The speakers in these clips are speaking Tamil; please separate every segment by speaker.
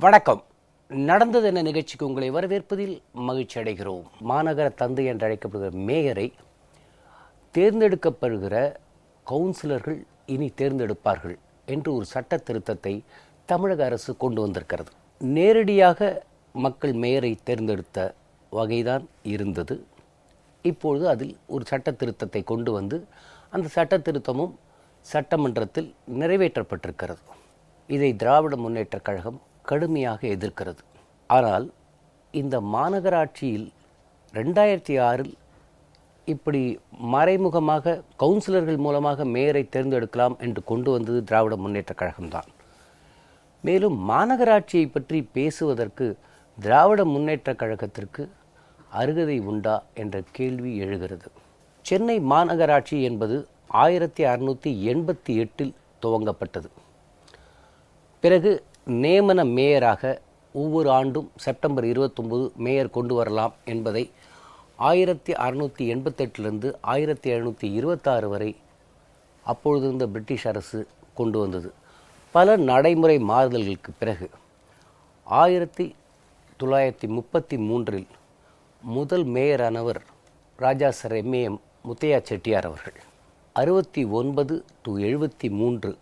Speaker 1: வணக்கம். நடந்தது என்ன நிகழ்ச்சிக்கு உங்களை வரவேற்பதில் மகிழ்ச்சி அடைகிறோம். மாநகர தந்தை என்று அழைக்கப்படுகிற மேயரை தேர்ந்தெடுக்கப்படுகிற கவுன்சிலர்கள் இனி தேர்ந்தெடுப்பார்கள் என்று ஒரு சட்ட திருத்தத்தை தமிழக அரசு கொண்டு வந்திருக்கிறது. நேரடியாக மக்கள் மேயரை தேர்ந்தெடுத்த வகைதான் இருந்தது. இப்பொழுது அதில் ஒரு சட்ட திருத்தத்தை கொண்டு வந்து அந்த சட்ட திருத்தமும் சட்டமன்றத்தில் நிறைவேற்றப்பட்டிருக்கிறது. இதை திராவிட முன்னேற்றக் கழகம் கடுமையாக எதிர்க்கிறது. ஆனால் இந்த மாநகராட்சியில் 2006 இப்படி மறைமுகமாக கவுன்சிலர்கள் மூலமாக மேயரை தேர்ந்தெடுக்கலாம் என்று கொண்டு வந்தது திராவிட முன்னேற்றக் கழகம்தான். மேலும் மாநகராட்சியை பற்றி பேசுவதற்கு திராவிட முன்னேற்றக் கழகத்திற்கு அருகதை உண்டா என்ற கேள்வி எழுகிறது. சென்னை மாநகராட்சி என்பது 1688 துவங்கப்பட்டது. பிறகு நியமன மேயராக ஒவ்வொரு ஆண்டும் செப்டம்பர் 29 மேயர் கொண்டு வரலாம் என்பதை 1688 1726 வரை அப்பொழுது இருந்த பிரிட்டிஷ் அரசு கொண்டு வந்தது. பல நடைமுறை மாறுதல்களுக்கு பிறகு 1933 முதல் மேயரானவர் ராஜா சர் எம்ஏஎம் முத்தையா செட்டியார் அவர்கள். 69 to 73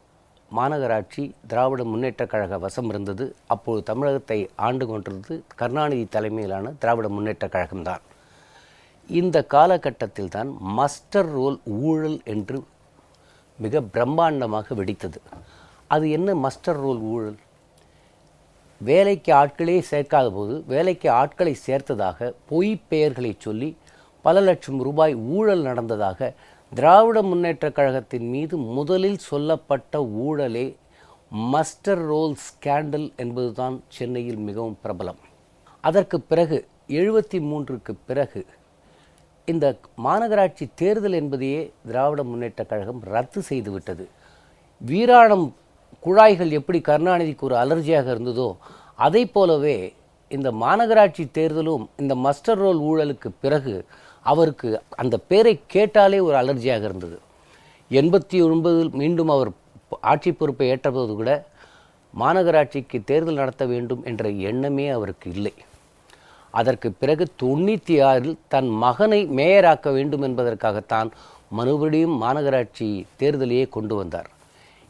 Speaker 1: மாநகராட்சி திராவிட முன்னேற்றக் கழக வசம் இருந்தது. அப்போது தமிழகத்தை ஆண்டு கொண்டிருந்தது கருணாநிதி தலைமையிலான திராவிட முன்னேற்றக் கழகம்தான். இந்த காலகட்டத்தில் தான் மஸ்டர் ரோல் ஊழல் என்று மிக பிரம்மாண்டமாக வெடித்தது. அது என்ன மஸ்டர் ரோல் ஊழல்? வேலைக்கு ஆட்களே சேர்க்காத போது வேலைக்கு ஆட்களை சேர்த்ததாக பொய் பெயர்களை சொல்லி பல லட்சம் ரூபாய் ஊழல் நடந்ததாக திராவிட முன்னேற்றக் கழகத்தின் மீது முதலில் சொல்லப்பட்ட ஊழலே மஸ்டர் ரோல் ஸ்கேண்டல் என்பதுதான் சென்னையில் மிகவும் பிரபலம். அதற்கு பிறகு 73க்கு பிறகு இந்த மாநகராட்சி தேர்தல் என்பதையே திராவிட முன்னேற்றக் கழகம் ரத்து செய்துவிட்டது. வீராணம் குழாய்கள் எப்படி கருணாநிதிக்கு ஒரு அலர்ஜியாக இருந்ததோ அதை போலவே இந்த மாநகராட்சி தேர்தலும் இந்த மஸ்டர் ரோல் ஊழலுக்கு பிறகு அவருக்கு அந்த பேரை கேட்டாலே ஒரு அலர்ஜியாக இருந்தது. 89 மீண்டும் அவர் ஆட்சி பொறுப்பை ஏற்றபோது கூட மாநகராட்சிக்கு தேர்தல் நடத்த வேண்டும் என்ற எண்ணமே அவருக்கு இல்லை. அதற்கு பிறகு 96 தன் மகனை மேயராக்க வேண்டும் என்பதற்காகத்தான் மறுபடியும் மாநகராட்சி தேர்தலையே கொண்டு வந்தார்.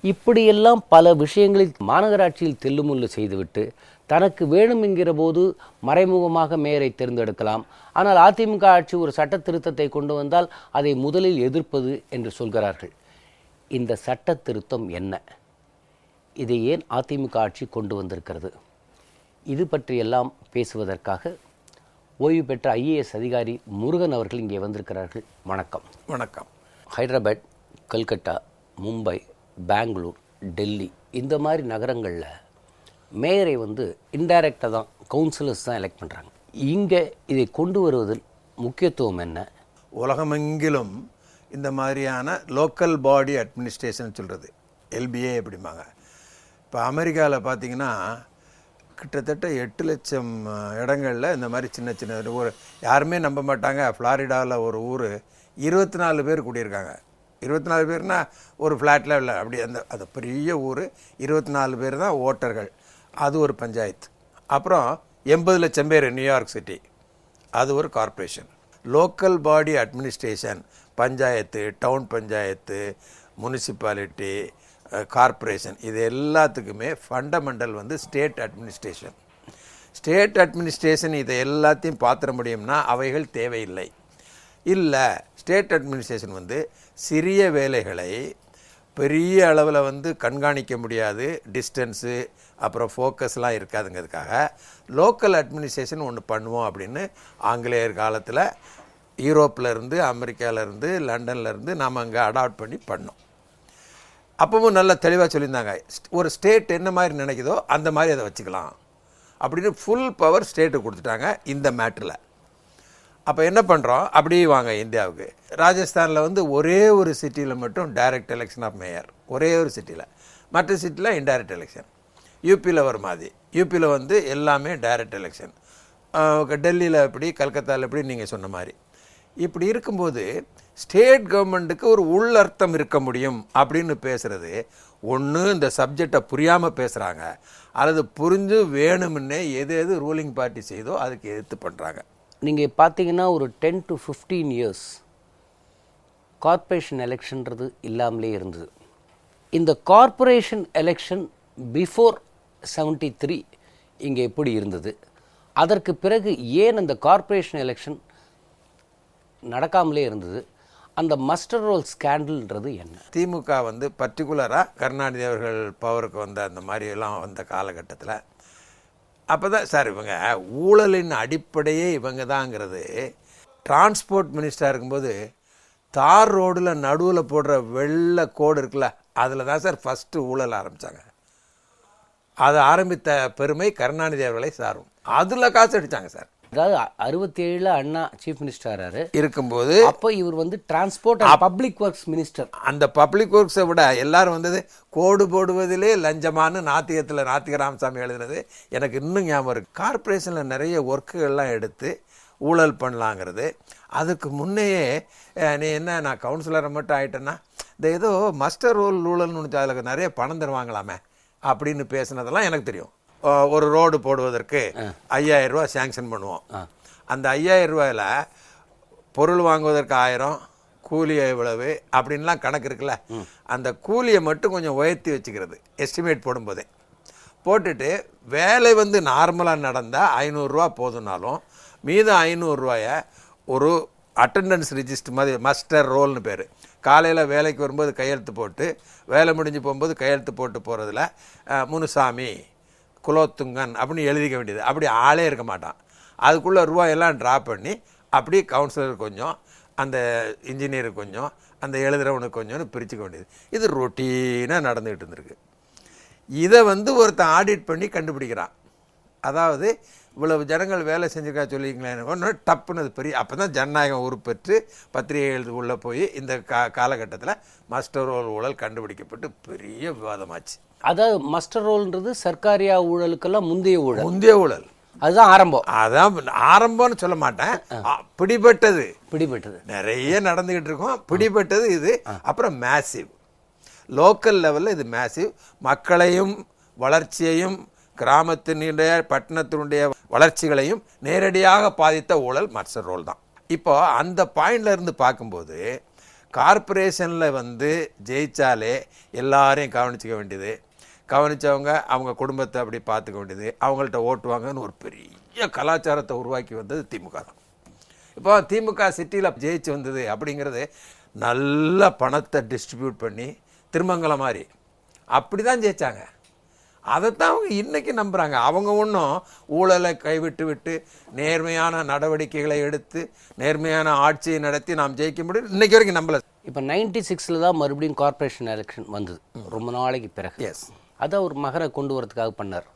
Speaker 1: இப்படியெல்லாம் பல விஷயங்களில் மாநகராட்சியில் தெல்லுமுள்ளு செய்துவிட்டு தனக்கு வேணும் என்கிற போது மறைமுகமாக மேயரை தேர்ந்தெடுக்கலாம். ஆனால் அதிமுக ஆட்சி ஒரு சட்ட திருத்தத்தை கொண்டு வந்தால் அதை முதலில் எதிர்ப்பது என்று சொல்கிறார்கள். இந்த சட்ட திருத்தம் என்ன? இதை ஏன் அதிமுக ஆட்சி கொண்டு வந்திருக்கிறது? இது பற்றியெல்லாம் பேசுவதற்காக ஓய்வு பெற்ற ஐஏஎஸ் அதிகாரி முருகன் அவர்கள் இங்கே வந்திருக்கிறார்கள். வணக்கம்.
Speaker 2: வணக்கம்.
Speaker 1: ஹைதராபாத், கல்கட்டா, மும்பை, பெங்களூர், டெல்லி இந்த மாதிரி நகரங்களில் மேயரை இன்டைரக்டாக தான் கவுன்சிலர்ஸ் தான் எலெக்ட் பண்ணுறாங்க. இங்கே இதை கொண்டு வருவதில் முக்கியத்துவம் என்ன?
Speaker 2: உலகமெங்கிலும் இந்த மாதிரியான லோக்கல் பாடி அட்மினிஸ்ட்ரேஷன் சொல்கிறது எல்பிஏ அப்படிம்பாங்க. இப்போ அமெரிக்காவில் பார்த்திங்கன்னா கிட்டத்தட்ட 8 லட்சம் இடங்களில் இந்த மாதிரி சின்ன சின்ன ஒரு யாருமே நம்ப மாட்டாங்க. ஃப்ளாரிடாவில் ஒரு ஊர் 24 பேர் கூடியிருக்காங்க. 24 பேர்னால் ஒரு ஃப்ளாட்டில் இல்லை, அப்படி அந்த பெரிய ஊர் 24 பேர் தான் ஓட்டர்கள். அது ஒரு பஞ்சாயத்து. அப்புறம் 80 லட்சம் பேர் நியூயார்க் சிட்டி, அது ஒரு corporation. Local body administration, panchayat, town panchayat, municipality, corporation, இது எல்லாத்துக்குமே fundamental state administration. State administration இதை எல்லாத்தையும் பார்த்துட முடியும்னா அவைகள் தேவையில்லை. இல்லை, ஸ்டேட் அட்மினிஸ்ட்ரேஷன் சிறிய வேலைகளை பெரிய அளவில் கண்காணிக்க முடியாது, டிஸ்டன்ஸு அப்புறம் ஃபோக்கஸ்லாம் இருக்காதுங்கிறதுக்காக லோக்கல் அட்மினிஸ்ட்ரேஷன் ஒன்று பண்ணுவோம் அப்படின்னு ஆங்கிலேயர் காலத்தில் யூரோப்பிலேருந்து, அமெரிக்காவிலேருந்து, லண்டன்லேருந்து நாம் அங்கே அடாப்ட் பண்ணி பண்ணோம். அப்பவும் நல்லா தெளிவாக சொல்லியிருந்தாங்க, ஒரு ஸ்டேட் என்ன மாதிரி நினைக்குதோ அந்த மாதிரி அதை வச்சுக்கலாம் அப்படின்னு ஃபுல் பவர் ஸ்டேட்டுக்கு கொடுத்துட்டாங்க இந்த மேட்டரில். அப்போ என்ன பண்ணுறோம், அப்படியே வாங்க இந்தியாவுக்கு. ராஜஸ்தானில் ஒரே ஒரு சிட்டியில் மட்டும் டைரக்ட் எலெக்ஷன் ஆஃப் மேயர், ஒரே ஒரு சிட்டியில். மற்ற சிட்டியில் இன்டைரக்ட் எலெக்ஷன். யூபியில் ஒரு மாதிரி, யூபியில் எல்லாமே டைரக்ட் எலெக்ஷன். டெல்லியில் எப்படி, கல்கத்தாவில் எப்படி நீங்கள் சொன்ன மாதிரி. இப்படி இருக்கும்போது ஸ்டேட் கவர்மெண்ட்டுக்கு ஒரு உள்ளர்த்தம் இருக்க முடியும் அப்படின்னு பேசுகிறது ஒன்று இந்த சப்ஜெக்டை புரியாமல் பேசுகிறாங்க, அல்லது புரிஞ்சு வேணுமுன்னே எது ரூலிங் பார்ட்டி செய்தோ அதுக்கு எதிர்த்து பண்ணுறாங்க.
Speaker 1: நீங்கள் பார்த்தீங்கன்னா ஒரு 10 to 15 இயர்ஸ் கார்ப்பரேஷன் எலெக்ஷன்றது இல்லாமலே இருந்தது. இந்த கார்ப்பரேஷன் எலெக்ஷன் பிஃபோர் 73 இங்கே எப்படி இருந்தது, அதற்கு பிறகு ஏன் அந்த கார்ப்பரேஷன் எலெக்ஷன் நடக்காமலே இருந்தது, அந்த மஸ்டர் ரோல் ஸ்கேண்டல்ன்றது என்ன?
Speaker 2: திமுக வந்து பர்டிகுலராக கருணாநிதி அவர்கள் பவருக்கு வந்த அந்த மாதிரியெல்லாம் வந்த காலகட்டத்தில் அப்போ தான் சார் இவங்க ஊழலின் அடிப்படையே இவங்க தாங்கிறது. டிரான்ஸ்போர்ட் மினிஸ்டராக இருக்கும்போது தார் ரோடில் நடுவில் போடுற வெள்ளை கோடு இருக்குல்ல, அதில் தான் சார் ஃபஸ்ட்டு ஊழல் ஆரம்பித்தாங்க. அதை ஆரம்பித்த பெருமை கருணாநிதி அவர்களை சாரும். அதில் காசு அடித்தாங்க சார்.
Speaker 1: அதாவது 67 அண்ணா சீஃப் மினிஸ்டர்
Speaker 2: இருக்கும்போது
Speaker 1: அப்போ இவர் வந்து transport and public works minister.
Speaker 2: அந்த பப்ளிக் ஒர்க்ஸை விட எல்லாரும் வந்தது கோடு போடுவதிலே லஞ்சமானு நாத்திக ராமசாமி எழுதுனது எனக்கு இன்னும் ஞாபகம் இருக்குது. கார்பரேஷனில் நிறைய ஒர்க்குகள்லாம் எடுத்து ஊழல் பண்ணலாங்கிறது. அதுக்கு முன்னையே நீ என்ன நான் கவுன்சிலரை மட்டும் ஆகிட்டேன்னா இந்த ஏதோ மஸ்டர் ரோல் ஊழல்னு அதில் நிறைய பணம் தருவாங்களாமே அப்படின்னு பேசுனதெல்லாம் எனக்கு தெரியும். ஒரு ரோடு போடுவதற்கு 5000 ரூபா சேங்ஷன் பண்ணுவோம். அந்த 5000 ரூபாயில் பொருள் வாங்குவதற்கு 1000, கூலி எவ்வளவு அப்படின்லாம் கணக்கு இருக்குல்ல, அந்த கூலியை மட்டும் கொஞ்சம் உயர்த்தி வச்சுக்கிறது எஸ்டிமேட் போடும்போதே போட்டுட்டு வேலை வந்து நார்மலாக நடந்தால் 500 ரூபா போதுனாலும் மீதம் 500 ரூபாயை ஒரு அட்டண்டன்ஸ் ரிஜிஸ்டர் மாதிரி மஸ்டர் ரோல்னு பேர். காலையில் வேலைக்கு வரும்போது கையெழுத்து போட்டு வேலை முடிஞ்சு போகும்போது கையெழுத்து போட்டு போகிறதுல முனுசாமி குலோத்துங்கன் அப்படின்னு எழுதிக்க வேண்டியது. அப்படி ஆளே இருக்க மாட்டான். அதுக்குள்ளே ரூபாயெல்லாம் ட்ராப் பண்ணி அப்படியே கவுன்சிலருக்கு கொஞ்சம், அந்த இன்ஜினியருக்கு கொஞ்சம், அந்த எழுதுகிறவனுக்கு கொஞ்சம்னு பிரிச்சுக்க வேண்டியது. இது ரொட்டீனாக நடந்துக்கிட்டு இருந்திருக்கு. இதை வந்து ஒருத்தன் ஆடிட் பண்ணி கண்டுபிடிக்கிறான். அதாவது இவ்வளவு ஜனங்கள் வேலை செஞ்சுருக்கா சொல்லிங்களேன் ஒன்று டப்புன்னு அது பெரிய. அப்போ தான் ஜனநாயகம் உருப்பெற்று பத்திரிகை எழுது உள்ளே போய் இந்த காலகட்டத்தில் மஸ்டர் ரோல் ஊழல் கண்டுபிடிக்கப்பட்டு பெரிய விவாதமாச்சு.
Speaker 1: அதாவது மஸ்டர் ரோல்ன்றது சர்க்காரியா ஊழலுக்கெல்லாம் முந்தைய ஊழல், அதுதான் ஆரம்பம்.
Speaker 2: அதான் ஆரம்பம்னு சொல்ல மாட்டேன், பிடிபட்டது நிறைய நடந்துக்கிட்டு இருக்கோம். பிடிபட்டது இது. அப்புறம் மேசிவ் லோக்கல் லெவலில் இது மேசிவ். மக்களையும் வளர்ச்சியையும் கிராமத்தினுடைய பட்டணத்தினுடைய வளர்ச்சிகளையும் நேரடியாக பாதித்த ஊழல் மஸ்டர் ரோல் தான். இப்போ அந்த பாயிண்ட்ல இருந்து பார்க்கும்போது கார்ப்பரேஷனில் வந்து ஜெயிச்சாலே எல்லாரையும் கவனிச்சிக்க வேண்டியது, கவனித்தவங்க அவங்க குடும்பத்தை அப்படி பார்த்துக்க வேண்டியது, அவங்கள்ட்ட ஓட்டுவாங்கன்னு ஒரு பெரிய கலாச்சாரத்தை உருவாக்கி வந்தது திமுக தான். இப்போ திமுக சிட்டியில் ஜெயிச்சு வந்தது அப்படிங்கிறது நல்ல பணத்தை டிஸ்ட்ரிபியூட் பண்ணி திருமங்கலம் மாதிரி அப்படி தான் ஜெயித்தாங்க. அதைத்தான் அவங்க இன்றைக்கி நம்புகிறாங்க. அவங்க ஒன்றும் ஊழலை கைவிட்டு விட்டு நேர்மையான நடவடிக்கைகளை எடுத்து நேர்மையான ஆட்சியை நடத்தி நாம் ஜெயிக்க முடியும் இன்றைக்கி வரைக்கும் நம்பலை.
Speaker 1: இப்போ 96 தான் மறுபடியும் கார்ப்பரேஷன் எலெக்ஷன் வந்தது, ரொம்ப நாளைக்கு பிறகு.
Speaker 2: எஸ்,
Speaker 1: அதை ஒரு மகரை கொண்டு வரதுக்காக பண்ணார்.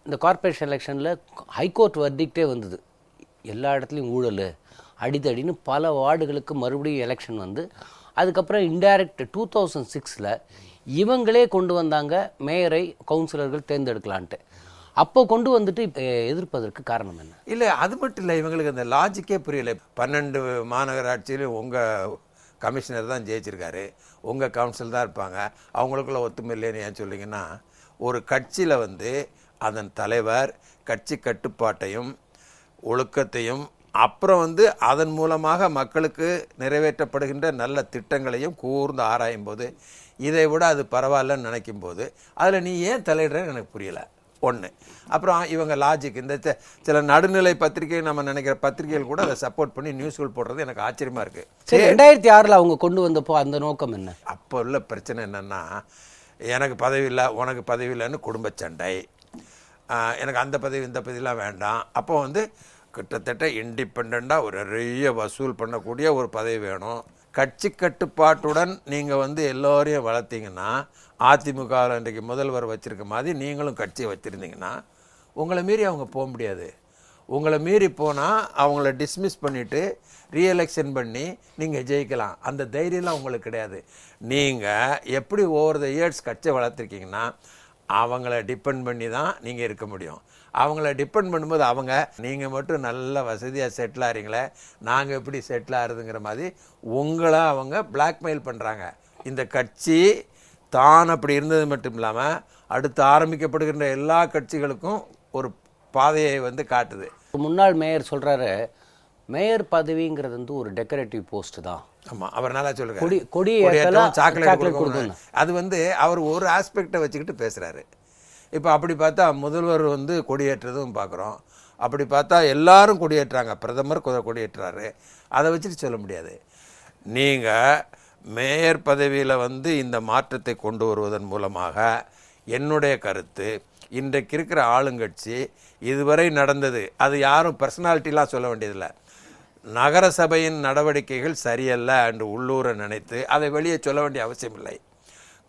Speaker 1: இந்த கார்ப்பரேஷன் எலெக்ஷனில் ஹைகோர்ட் வர்டிக்டே வந்தது, எல்லா இடத்துலையும் ஊழல் அடித்தடின்னு. பல வார்டுகளுக்கு மறுபடியும் எலெக்ஷன் வந்து அதுக்கப்புறம் இன்டைரக்ட் 2006 இவங்களே கொண்டு வந்தாங்க மேயரை கவுன்சிலர்கள் தேர்ந்தெடுக்கலான்ட்டு. அப்போ கொண்டு வந்துட்டு எதிர்ப்பதற்கு காரணம் என்ன?
Speaker 2: இல்லை அது மட்டும் இல்லை, இவங்களுக்கு அந்த லாஜிக்கே புரியலை. 12 மாநகராட்சியிலும் உங்கள் கமிஷனர் தான் ஜெயிச்சிருக்காரு, உங்கள் கவுன்சில் தான் இருப்பாங்க, அவங்களுக்குள்ள ஒத்துமை இல்லைன்னு ஏன் சொல்லிங்கன்னா, ஒரு கட்சியில் வந்து அதன் தலைவர் கட்சி கட்டுப்பாட்டையும் ஒழுக்கத்தையும் அப்புறம் வந்து அதன் மூலமாக மக்களுக்கு நிறைவேற்றப்படுகின்ற நல்ல திட்டங்களையும் கூர்ந்து ஆராயும் போது இதை விட அது பரவாயில்லன்னு நினைக்கும் போது அதில் நீ ஏன் தலையிடுறேன்னு எனக்கு புரியலை ஒன்று. அப்புறம் இவங்க லாஜிக் இந்த சில நடுநிலை பத்திரிகை நம்ம நினைக்கிற பத்திரிகைகள் கூட அதை சப்போர்ட் பண்ணி நியூஸ்கள் போடுறது எனக்கு ஆச்சரியமாக இருக்குது.
Speaker 1: சரி, 2006 அவங்க கொண்டு வந்தப்போ அந்த நோக்கம் என்ன?
Speaker 2: அப்போ உள்ள பிரச்சனை என்னென்னா, எனக்கு பதவி இல்லை உனக்கு பதவி இல்லைன்னு குடும்ப சண்டை, எனக்கு அந்த பதவி இந்த பதவிலாம் வேண்டாம். அப்போ வந்து கிட்டத்தட்ட இண்டிபெண்ட்டாக ஒரு நிறைய வசூல் பண்ணக்கூடிய ஒரு பதவி வேணும். கட்சி கட்டுப்பாட்டுடன் நீங்கள் வந்து எல்லோரையும் வளர்த்திங்கன்னா, அதிமுகவில் இன்றைக்கு முதல்வர் வச்சுருக்க மாதிரி நீங்களும் கட்சியை வச்சுருந்தீங்கன்னா உங்களை மீறி அவங்க போக முடியாது. உங்களை மீறி போனால் அவங்கள டிஸ்மிஸ் பண்ணிவிட்டு ரீஎலெக்ஷன் பண்ணி நீங்கள் ஜெயிக்கலாம். அந்த தைரியம்லாம் உங்களுக்கு கிடையாது. நீங்கள் எப்படி ஓவர் த இயர்ஸ் கட்சியை வளர்த்துருக்கீங்கன்னா அவங்கள டிபெண்ட் பண்ணி தான் நீங்கள் இருக்க முடியும். அவங்கள டிபெண்ட் பண்ணும்போது அவங்க நீங்கள் மட்டும் நல்ல வசதியாக செட்டில் ஆகிறீங்களே, நாங்கள் எப்படி செட்டில் ஆகிறதுங்கிற மாதிரி உங்களை அவங்க பிளாக்மெயில் பண்ணுறாங்க. இந்த கட்சி தான் அப்படி இருந்தது மட்டும் இல்லாமல் அடுத்து ஆரம்பிக்கப்படுகின்ற எல்லா கட்சிகளுக்கும் ஒரு பாதையை வந்து காட்டுது.
Speaker 1: முன்னாள் மேயர் சொல்கிறாரு, மேயர் பதவிங்கிறது வந்து ஒரு டெக்கரேட்டிவ் போஸ்ட் தான்.
Speaker 2: ஆமாம், அவர் நல்லா சொல்லுங்க.
Speaker 1: கொடி
Speaker 2: சாக்லேட் கொடுக்கணும். அது வந்து அவர் ஒரு ஆஸ்பெக்டை வச்சுக்கிட்டு பேசுகிறாரு. இப்போ அப்படி பார்த்தா முதல்வர் வந்து கொடியேற்றதும் பார்க்குறோம். அப்படி பார்த்தா எல்லாரும் கொடியேற்றுறாங்க, பிரதமர் கொடியேற்றுறாரு. அதை வச்சுட்டு சொல்ல முடியாது. நீங்கள் மேயர் பதவியில் வந்து இந்த மாற்றத்தை கொண்டு வருவதன் மூலமாக என்னுடைய கருத்து, இன்றைக்கு இருக்கிற ஆளுங்கட்சி இதுவரை நடந்தது, அது யாரும் பர்சனாலிட்டிலாம் சொல்ல வேண்டியதில்லை, நகர சபையின் நடவடிக்கைகள் சரியல்ல என்று உள்ளூரை நினைத்து அதை வெளியே சொல்ல வேண்டிய அவசியம் இல்லை.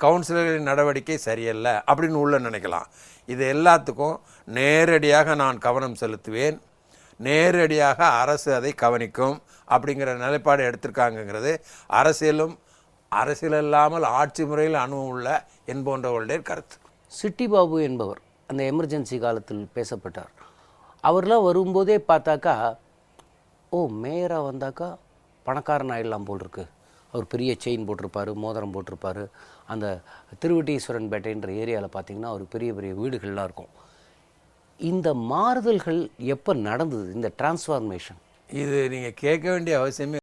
Speaker 2: கவுன்சிலர்களின் நடவடிக்கை சரியல்ல அப்படின்னு உள்ள நினைக்கலாம். இது எல்லாத்துக்கும் நேரடியாக நான் கவனம் செலுத்துவேன், நேரடியாக அரசு அதை கவனிக்கும் அப்படிங்கிற நிலைப்பாடு எடுத்திருக்காங்கங்கிறது அரசியல் இல்லாமல் ஆட்சி முறையில் அனுபவம் உள்ள என்போன்றவர்களுடைய கருத்து.
Speaker 1: சிட்டி பாபு என்பவர் அந்த எமர்ஜென்சி காலத்தில் பேசப்பட்டார். அவர்லாம் வரும்போதே பார்த்தாக்கா, ஓ மேயராக வந்தாக்கா பணக்காரன் ஆகிடலாம் போல் இருக்கு. அவர் பெரிய செயின் போட்டிருப்பார், மோதிரம் போட்டிருப்பார். அந்த திருவட்டீஸ்வரன் பேட்டைன்ற ஏரியாவில் பார்த்திங்கன்னா ஒரு பெரிய பெரிய வீடுகள்லாம் இருக்கும். இந்த மாறுதல்கள் எப்போ நடந்தது, இந்த டிரான்ஸ்ஃபார்மேஷன்?
Speaker 2: இது நீங்கள் கேட்க வேண்டிய அவசியமே